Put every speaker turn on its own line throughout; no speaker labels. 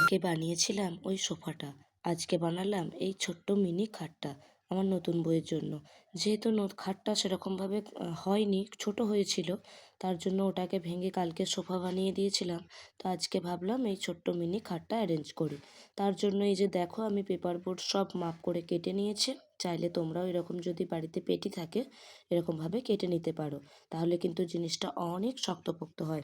কালকে বানিয়েছিলাম ওই সোফাটা, আজকে বানালাম এই ছোট্ট মিনি খাটটা আমার নতুন বউয়ের জন্য। যেহেতু খাটটা সেরকমভাবে হয়নি, ছোট হয়েছিল, তার জন্য ওটাকে ভেঙে কালকে সোফা বানিয়ে দিয়েছিলাম। তো আজকে ভাবলাম এই ছোট্ট মিনি খাটটা অ্যারেঞ্জ করি। তার জন্য এই যে দেখো, আমি পেপার বোর্ড সব মাপ করে কেটে নিয়েছি। চাইলে তোমরাও এরকম যদি বাড়িতে পেটি থাকে এরকমভাবে কেটে নিতে পারো, তাহলে কিন্তু জিনিসটা অনেক শক্তপোক্ত হয়।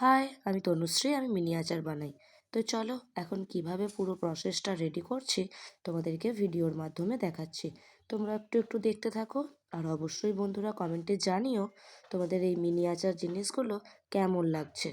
হাই, আমি তনুশ্রী, আমি মিনিয়েচার বানাই। তো চলো এখন কিভাবে পুরো প্রসেসটা রেডি করছি তোমাদেরকে ভিডিওর মাধ্যমে দেখাচ্ছি। তোমরা একটু একটু দেখতে থাকো, আর অবশ্যই বন্ধুরা কমেন্টে জানিও তোমাদের এই মিনিয়েচার জিনিসগুলো কেমন লাগছে।